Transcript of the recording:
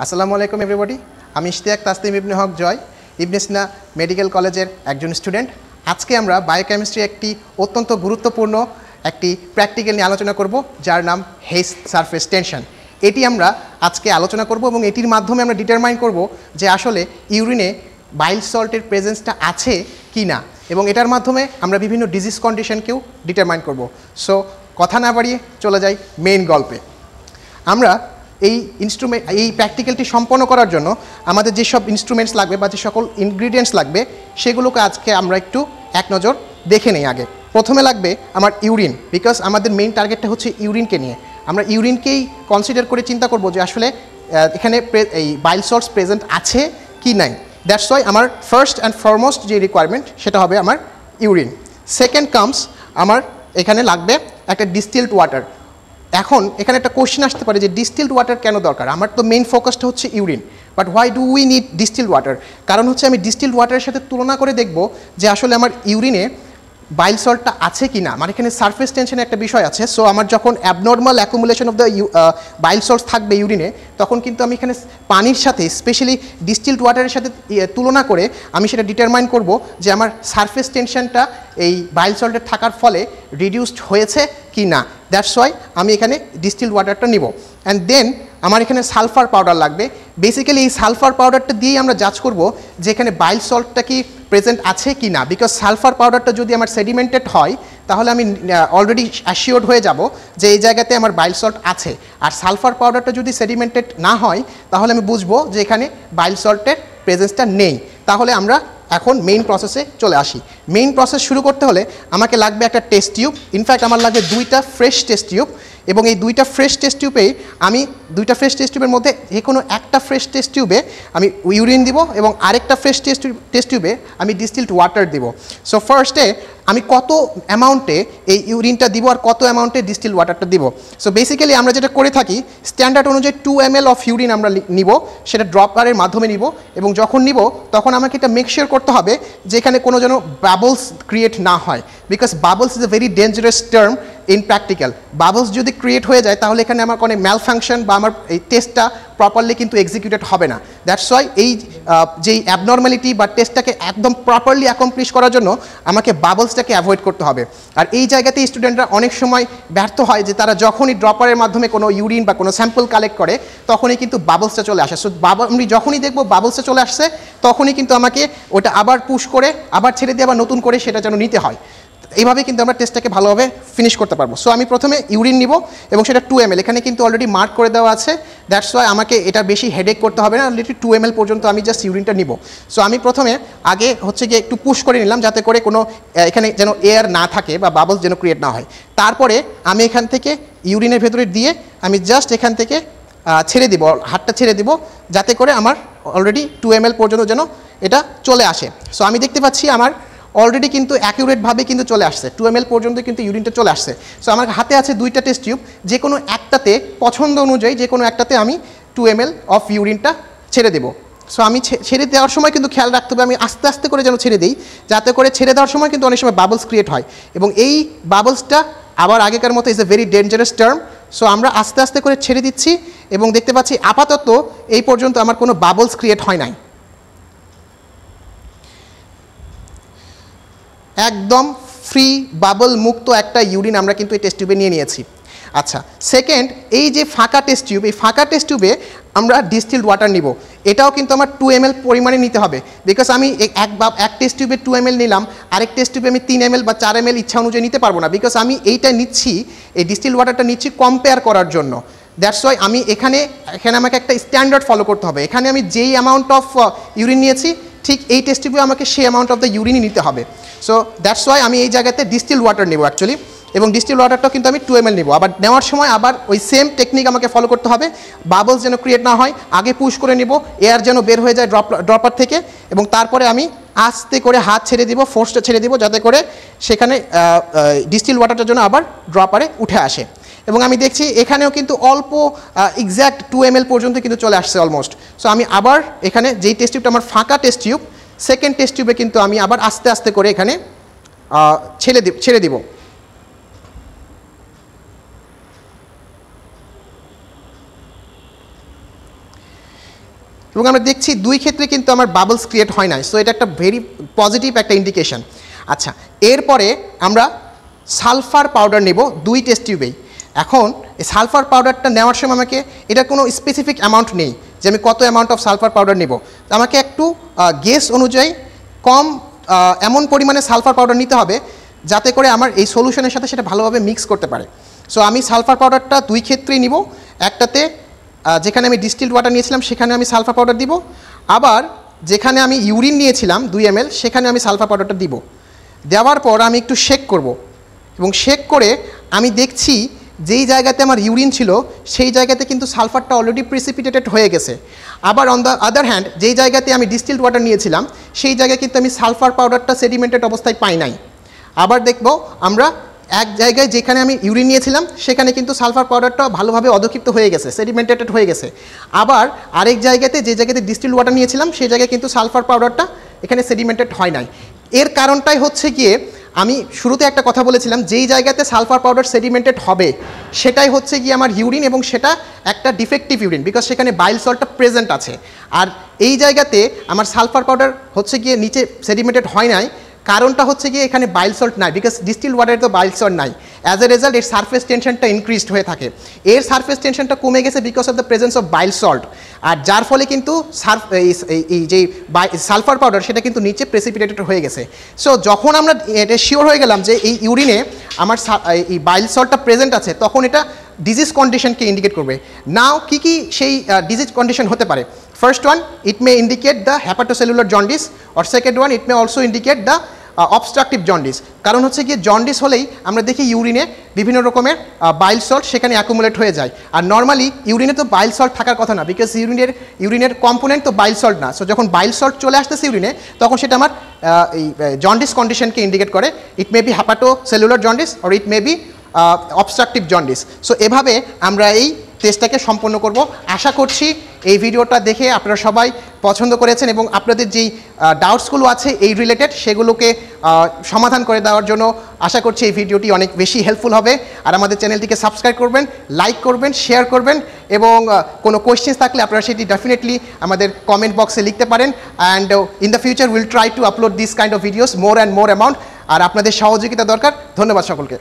আসসালামু আলাইকুম এভরিবডি। আমি ইশতিয়াক তাসলিম ইবনে হক জয়, ইবনে সিনা মেডিকেল কলেজের একজন স্টুডেন্ট। আজকে আমরা বায়োকেমিস্ট্রি একটি অত্যন্ত গুরুত্বপূর্ণ একটি প্র্যাকটিক্যাল নিয়ে আলোচনা করব, যার নাম হেইস সারফেস টেনশন। এটি আমরা আজকে আলোচনা করব এবং এটির মাধ্যমে আমরা ডিটারমাইন করব যে আসলে ইউরিনে বাইল সল্টের প্রেজেন্সটা আছে কি না, এবং এটার মাধ্যমে আমরা বিভিন্ন ডিজিজ কন্ডিশনকেও ডিটারমাইন করব। সো কথা না বাড়িয়ে চলে যাই মেইন গল্পে। আমরা এই প্র্যাকটিক্যালটি সম্পন্ন করার জন্য আমাদের যেসব ইনস্ট্রুমেন্টস লাগবে বা যে সকল ইনগ্রিডিয়েন্টস লাগবে সেগুলোকে আজকে আমরা একটু এক নজর দেখে নেই। আগে প্রথমে লাগবে আমার ইউরিন, বিকজ আমাদের মেইন টার্গেটটা হচ্ছে ইউরিনকে নিয়ে। আমরা ইউরিনকেই কনসিডার করে চিন্তা করব যে আসলে এখানে এই বাইল সল্টস প্রেজেন্ট আছে কি নাই। দ্যাটস ওয়াই আমার ফার্স্ট অ্যান্ড ফরমোস্ট যে রিকোয়ারমেন্ট সেটা হবে আমার ইউরিন। সেকেন্ড কামস আমার এখানে লাগবে একটা ডিস্টিলড ওয়াটার। এখন এখানে একটা কোশ্চেন আসতে পারে যে ডিস্টিলড ওয়াটার কেন দরকার? আমার তো মেইন ফোকাসটা হচ্ছে urine, but why do we need distilled water? কারণ হচ্ছে আমি ডিস্টিলড ওয়াটারের সাথে তুলনা করে দেখব যে আসলে আমার ইউরিনে বাইল সল্টটা আছে কি না। আমার এখানে সারফেস টেনশনের একটা বিষয় আছে। সো আমার যখন abnormal accumulation of the bile salts থাকবে ইউরিনে, তখন কিন্তু আমি এখানে পানির সাথে স্পেশালি ডিস্টিলড ওয়াটারের সাথে তুলনা করে আমি সেটা ডিটারমাইন করব যে আমার সারফেস টেনশনটা এই বাইল সল্টের থাকার ফলে রিডিউসড হয়েছে কি না। দ্যাটস ওয়াই আমি এখানে ডিস্টিলড ওয়াটারটা নিব। অ্যান্ড দেন আমার এখানে সালফার পাউডার লাগবে। বেসিক্যালি এই সালফার পাউডারটা দিয়েই আমরা জাজ করব যে এখানে বাইল সল্টটা কি প্রেজেন্ট আছে কি না। বিকজ সালফার পাউডারটা যদি আমার সেডিমেন্টেড হয় তাহলে আমি অলরেডি অ্যাসিওর্ড হয়ে যাব যে এই জায়গাতে আমার বাইল সল্ট আছে। আর সালফার পাউডারটা যদি সেডিমেন্টেড না হয় তাহলে আমি বুঝবো যে এখানে বাইল সল্টের প্রেজেন্সটা নেই। তাহলে আমরা এখন মেইন প্রসেসে চলে আসি। মেইন প্রসেস শুরু করতে হলে আমাকে লাগবে একটা টেস্ট টিউব। ইনফ্যাক্ট আমার লাগবে 2টা ফ্রেশ টেস্ট টিউব, এবং এই 2টা ফ্রেশ টেস্ট টিউবেই আমি 2টা ফ্রেশ টেস্ট টিউবের মধ্যে যে কোনো একটা ফ্রেশ টেস্ট টিউবে আমি ইউরিন দিব এবং আরেকটা ফ্রেশ টেস্ট টিউবে আমি ডিস্টিলড ওয়াটার দিব। সো ফার্স্টে আমি কত অ্যামাউন্টে এই ইউরিনটা দিব আর কত অ্যামাউন্টে ডিস্টিলড ওয়াটারটা দিব। সো বেসিক্যালি আমরা যেটা করে থাকি স্ট্যান্ডার্ড অনুযায়ী 2 ml অফ ইউরিন আমরা নিব, সেটা ড্রপারের মাধ্যমে নিব, এবং যখন নিব তখন আমাকে এটা মেক শিওর করতে হবে যে এখানে কোনো যেন বাবলস ক্রিয়েট না হয়। Because bubbles is a very dangerous term in practical. Bubbles যদি ক্রিয়েট হয়ে যায় তাহলে এখানে আমার কোনো ম্যালফাংশন বা আমার এই টেস্টটা প্রপারলি কিন্তু এক্সিকিউটেড হবে না। দ্যাটস ওয়াই এই যেই অ্যাবনর্মালিটি বা টেস্টটাকে একদম প্রপারলি অ্যাকমপ্লিশ করার জন্য আমাকে বাবলসটাকে অ্যাভয়েড করতে হবে। আর এই জায়গাতে স্টুডেন্টরা অনেক সময় ব্যর্থ হয় যে তারা যখনই ড্রপারের মাধ্যমে কোনো ইউরিন বা কোনো স্যাম্পল কালেক্ট করে তখনই কিন্তু বাবলসটা চলে আসে। সো আমি যখনই দেখবো বাবলসটা চলে আসছে তখনই কিন্তু আমাকে ওটা আবার পুশ করে আবার ছেড়ে দিয়ে আবার নতুন করে সেটা যেন নিতে হয়। এইভাবে কিন্তু আমরা টেস্টটাকে ভালোভাবে ফিনিশ করতে পারবো। সো আমি প্রথমে ইউরিন নিব এবং সেটা 2 ml, এখানে কিন্তু অলরেডি মার্ক করে দেওয়া আছে। দ্যাটস ওয়াই আমাকে এটা বেশি হেডেক করতে হবে না, অলরেডি 2 ml পর্যন্ত আমি জাস্ট ইউরিনটা নিব। সো আমি প্রথমে আগে হচ্ছে গিয়ে একটু পুশ করে নিলাম যাতে করে কোনো এখানে যেন এয়ার না থাকে বা বাবলস যেন ক্রিয়েট না হয়। তারপরে আমি এখান থেকে ইউরিনের ভেতরে দিয়ে আমি জাস্ট এখান থেকে ছেড়ে দিব, হাতটা ছেড়ে দিব যাতে করে আমার অলরেডি 2 ml পর্যন্ত যেন এটা চলে আসে। সো আমি দেখতে পাচ্ছি আমার অলরেডি কিন্তু অ্যাকিউরেটভাবে কিন্তু চলে আসছে, 2 ml পর্যন্ত কিন্তু ইউরিনটা চলে আসছে। সো আমার হাতে আছে 2টা টেস্ট টিউব, যে কোনো একটাতে পছন্দ অনুযায়ী যে কোনো একটাতে আমি 2 ml অফ ইউরিনটা ছেড়ে দেবো। সো আমি ছেড়ে দেওয়ার সময় কিন্তু খেয়াল রাখতে হবে আমি আস্তে আস্তে করে যেন ছেড়ে দিই, যাতে করে ছেড়ে দেওয়ার সময় কিন্তু অনেক সময় বাবলস ক্রিয়েট হয়, এবং এই বাবলসটা আবার আগেকার মতো is a very dangerous term. So আমরা আস্তে আস্তে করে ছেড়ে দিচ্ছি এবং দেখতে পাচ্ছি আপাতত এই পর্যন্ত আমার কোনো বাবলস ক্রিয়েট হয় নাই। একদম ফ্রি বাবল মুক্ত একটা ইউরিন আমরা কিন্তু এই টেস্ট টিউবে নিয়ে নিয়েছি। আচ্ছা, সেকেন্ড, এই যে ফাঁকা টেস্ট টিউব, এই ফাঁকা টেস্ট টিউবে আমরা ডিস্টিলড ওয়াটার নিব। এটাও কিন্তু আমার 2 ml পরিমাণে নিতে হবে, বিকজ আমি এক টেস্ট টিউবে 2 ml নিলাম, আরেক টেস্ট টিউবে আমি 3 ml বা 4 ml ইচ্ছা অনুযায়ী নিতে পারবো না, বিকজ আমি এইটা নিচ্ছি, এই ডিস্টিলড ওয়াটারটা নিচ্ছি কম্পেয়ার করার জন্য। দ্যাটস ওয়াই আমি এখানে আমাকে একটা স্ট্যান্ডার্ড ফলো করতে হবে। এখানে আমি যেই অ্যামাউন্ট অফ ইউরিন নিয়েছি ঠিক এই টেস্ট টিউবে আমাকে সেই অ্যামাউন্ট অফ দ্য ইউরিনই নিতে হবে। সো দ্যাটস ওয়াই আমি এই জায়গাতে ডিস্টিলড ওয়াটার নেব অ্যাকচুয়ালি, এবং ডিস্টিলড ওয়াটারটাও কিন্তু আমি 2 ml নেব। আবার নেওয়ার সময় আবার ওই সেম টেকনিক আমাকে ফলো করতে হবে, বাবলস যেন ক্রিয়েট না হয়, আগে পুশ করে নেব, এয়ার যেন বের হয়ে যায় ড্রপার থেকে, এবং তারপরে আমি আস্তে করে হাত ছেড়ে দিব, ফোর্সটা ছেড়ে দিব যাতে করে সেখানে ডিস্টিলড ওয়াটারটার জন্য আবার ড্রপারে উঠে আসে। এবং আমি দেখছি এখানেও কিন্তু অল্প এক্স্যাক্ট 2 ml পর্যন্ত কিন্তু চলে আসছে অলমোস্ট। সো আমি আবার এখানে যেই টেস্ট টিউবটা আমার ফাঁকা টেস্ট টিউব, সেকেন্ড টেস্ট টিউবে কিন্তু আমি আবার আস্তে আস্তে করে এখানে ছেড়ে দিব। এবং আমরা দেখছি দুই ক্ষেত্রে কিন্তু আমার বাবলস ক্রিয়েট হয় না। সো এটা একটা ভেরি পজিটিভ একটা ইন্ডিকেশন। আচ্ছা, এরপরে আমরা সালফার পাউডার নেব 2 টেস্ট টিউবেই। এখন এই সালফার পাউডারটা নেওয়ার সময় আমাকে এটা কোনো স্পেসিফিক অ্যামাউন্ট নেই যে আমি কত অ্যামাউন্ট অফ সালফার পাউডার নেব। আমাকে একটু গেস অনুযায়ী কম এমন পরিমাণে সালফার পাউডার নিতে হবে যাতে করে আমার এই সলিউশনের সাথে সেটা ভালোভাবে মিক্স করতে পারে। সো আমি সালফার পাউডারটা 2 ক্ষেত্রেই নিব। একটাতে যেখানে আমি ডিস্টিলড ওয়াটার নিয়েছিলাম সেখানে আমি সালফার পাউডার দিব, আবার যেখানে আমি ইউরিন নিয়েছিলাম 2 ml সেখানে আমি সালফার পাউডারটা দিব। দেওয়ার পর আমি একটু শেক করব এবং শেক করে আমি দেখছি যেই জায়গাতে আমার ইউরিন ছিল সেই জায়গাতে কিন্তু সালফারটা অলরেডি প্রিসিপিটেটেড হয়ে গেছে। আবার অন দ্য আদার হ্যান্ড যেই জায়গাতে আমি ডিস্টিলড ওয়াটার নিয়েছিলাম সেই জায়গায় কিন্তু আমি সালফার পাউডারটা সেডিমেন্টেড অবস্থায় পাই নাই। আবার দেখব আমরা এক জায়গায় যেখানে আমি ইউরিন নিয়েছিলাম সেখানে কিন্তু সালফার পাউডারটা ভালোভাবে অধক্ষিপ্ত হয়ে গেছে, সেডিমেন্টেড হয়ে গেছে। আবার আরেক জায়গাতে যে জায়গাতে ডিস্টিলড ওয়াটার নিয়েছিলাম সেই জায়গায় কিন্তু সালফার পাউডারটা এখানে সেডিমেন্টেড হয় নাই। এর কারণটাই হচ্ছে গিয়ে আমি শুরুতে একটা কথা বলেছিলাম, যেই জায়গাতে সালফার পাউডার সেডিমেন্টেড হবে সেটাই হচ্ছে গিয়ে আমার ইউরিন এবং সেটা একটা ডিফেক্টিভ ইউরিন, বিকজ সেখানে বাইল সল্টটা প্রেজেন্ট আছে। আর এই জায়গাতে আমার সালফার পাউডার হচ্ছে গিয়ে নিচে সেডিমেন্টেড হয় নাই, কারণটা হচ্ছে গিয়ে এখানে বাইল সল্ট নাই, বিকজ ডিস্টিলড ওয়াটারে তো বাইল সল্ট নাই। অ্যাজ এ রেজাল্ট এর সারফেস টেনশনটা ইনক্রিজড হয়ে থাকে। এর সারফেস টেনশনটা কমে গেছে because of the presence of bile salt, আর যার ফলে কিন্তু এই যে সালফার পাউডার সেটা কিন্তু নিচে প্রেসিপিটেটেড হয়ে গেছে। সো যখন আমরা এটা শিওর হয়ে গেলাম যে এই ইউরিনে আমার এই বাইল সল্টটা প্রেজেন্ট আছে, তখন এটা ডিজিজ কন্ডিশনকে ইন্ডিকেট করবে। নাও কি সেই ডিজিজ কন্ডিশন হতে পারে? First one, it may indicate the hepatocellular jaundice, or second one, it may also indicate the obstructive jaundice. কারণ হচ্ছে গিয়ে জন্ডিস হলেই আমরা দেখি ইউরিনে বিভিন্ন রকমের বাইল সল্ট সেখানে অ্যাকুমুলেট হয়ে যায়। আর নর্মালি ইউরিনে তো বাইল সল্ট থাকার কথা না, বিকজ ইউরিনের কম্পোনেন্ট তো বাইল সল্ট না। সো যখন বাইল সল্ট চলে আসতেছে ইউরিনে তখন সেটা আমার এই জন্ডিস কন্ডিশনকে ইন্ডিকেট করে। It may be hepatocellular jaundice or it may be obstructive jaundice. So এভাবে আমরা এই টেস্টটাকে সম্পন্ন করব। আশা করছি এই ভিডিওটা দেখে আপনারা সবাই পছন্দ করেছেন এবং আপনাদের যেই ডাউটসগুলো আছে এই রিলেটেড সেগুলোকে সমাধান করে দেওয়ার জন্য আশা করছি এই ভিডিওটি অনেক বেশি হেল্পফুল হবে। আর আমাদের চ্যানেলটিকে সাবস্ক্রাইব করবেন, লাইক করবেন, শেয়ার করবেন এবং কোনো কোয়েশ্চেন্স থাকলে আপনারা সেটি ডেফিনেটলি আমাদের কমেন্ট বক্সে লিখতে পারেন। And in the future will try to upload this kind of videos more and more amount. আর আপনাদের সহযোগিতা দরকার। ধন্যবাদ সকলকে।